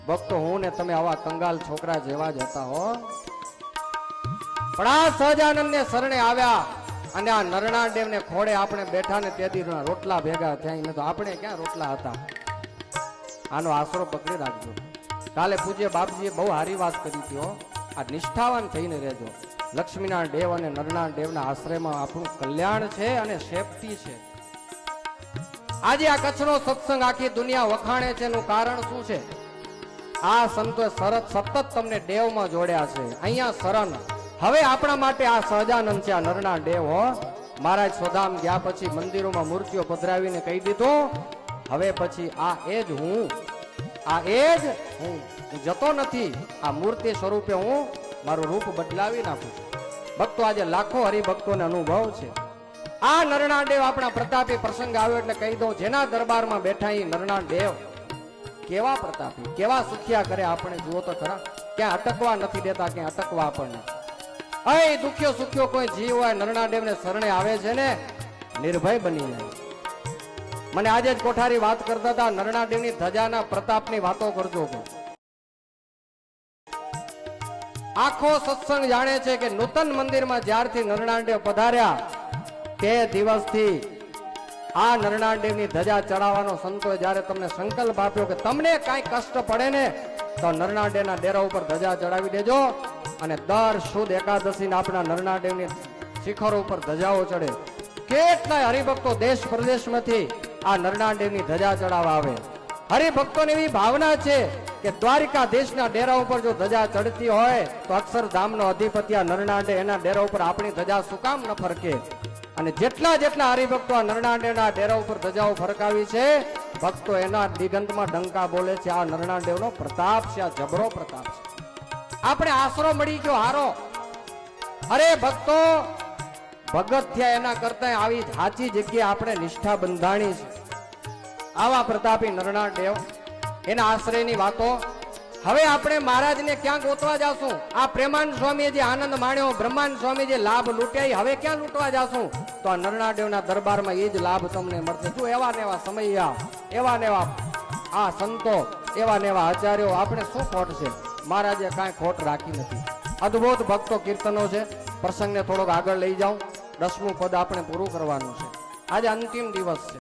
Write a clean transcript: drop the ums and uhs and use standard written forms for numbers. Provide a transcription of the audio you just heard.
ભક્તો હું ને તમે આવા કંગાલ છોકરા જેવા જ હતા હો, પણ આ સહજાનંદ ને શરણે આવ્યા અને આ નરણા દેવ ને ખોડે આપણે બેઠા ને તેથી રોટલા ભેગા થયા. તો આપણે ક્યાં રોટલા હતા? આનો આશરો પકડી રાખજો. કાલે પૂજ્ય બાપજીએ બહુ સારી વાત કરી હતી હો. આ નિષ્ઠાવાન થઈને રહેજો. લક્ષ્મીનારાયણ દેવ અને નરનારાયણ દેવના આશ્રયમાં આપણું કલ્યાણ છે અને સેફટી છે. આજે આ કચ્છનો સત્સંગ આખી દુનિયા વખાણે છે એનું કારણ શું છે? આ સંતો સતત તમને દેવમાં જોડ્યા છે. અહીંયા શરણ હવે આપણા માટે આ સહજાનંદ છે, આ નરનારાયણ દેવ હો. મહારાજ સોદામ ગયા પછી મંદિરોમાં મૂર્તિઓ પધરાવીને કહી દીધું હવે પછી આ એ જ હું, આ એ જ હું જતો નથી. આ મૂર્તિ સ્વરૂપે હું મારું રૂપ બદલાવી નાખું છું. ભક્તો આજે લાખો હરિભક્તોને અનુભવ છે. આ નરનારાયણ દેવ આપણા પ્રતાપી પ્રસંગ આવ્યો એટલે કહી દઉં, જેના દરબારમાં બેઠા એ નરનારાયણ દેવ કેવા પ્રતાપી, કેવા સુખિયા કરે આપણે જુઓ તો ખરા. ક્યાં અટકવા નથી દેતા, ક્યાં અટકવા આપણને. અય દુખ્યો સુખ્યો કોઈ જીવ હોય નરનારાયણ દેવ ને શરણે આવે છે ને નિર્ભય બની જાય. મને આજે જ કોઠારી વાત કરતા હતા, નરનારાયણ દેવની ધજાના પ્રતાપની વાતો કરજો. આખો સત્સંગ જાણે છે કે નૂતન મંદિરમાં જ્યારથી નરનારાયણ દેવ પધાર્યા તે દિવસથી આ નરનારાયણ દેવની ધજા ચડાવવાનો સંતોએ જ્યારે તમને સંકલ્પ આપ્યો કે તમને કાંઈ કષ્ટ પડે ને તો નરનારાયણ દેવના ડેરા ઉપર ધજા ચડાવી દેજો. અને દર શુદ્ધ એકાદશીને આપણા નરનારાયણ દેવની શિખરો ઉપર ધજાઓ ચડે. કેટલાય હરિભક્તો દેશ પ્રદેશમાંથી આ નરનારાયણ દેવની ધજા ચડાવવા આવે. હરિભક્તોની એવી ભાવના છે કે દ્વારિકા દેશના ડેરા ઉપર જો ધજા ચડતી હોય તો અક્ષરધામનો અધિપતિ આ નરનારાયણ દેવ એના ડેરા ઉપર આપણી ધજા શું કામ ન ફરકે? અને જેટલા જેટલા હરિભક્તો આ નરનારાયણ દેવના ડેરા ઉપર ધજાઓ ફરકાવી છે ભક્તો એના દિગંતમાં ડંકા બોલે છે આ નરનારાયણ દેવનો પ્રતાપ છે, આ જબરો પ્રતાપ છે. આપણે આશરો મળી ગયો હારો. અરે ભક્તો ભગત થયા એના કરતા આવી સાચી જગ્યાએ આપણે નિષ્ઠા બંધાણી છે. આવા પ્રતાપી નરનારાયણ દેવ એના આશ્રયની વાતો. હવે આપણે મહારાજને ક્યાં ગોતવા જાશું? આ પ્રેમાનંદ સ્વામીએ જે આનંદ માણ્યો, બ્રહ્માનંદ સ્વામી જે લાભ લૂટ્યા, હવે ક્યાં લૂંટવા જાશું? તો આ નરનારાયણ દેવના દરબારમાં એ જ લાભ તમને મળશે. શું એવા ને એવા સમયા, એવા ને એવા આ સંતો, એવા ને એવા આચાર્યો, આપણે શું ખોટ છે? મહારાજે કાંઈ ખોટ રાખી નથી. અદભુત ભક્તો કીર્તનો છે. પ્રસંગને થોડોક આગળ લઈ જાઉં. 10મું પદ આપણે પૂરું કરવાનું છે. આજે અંતિમ દિવસ છે.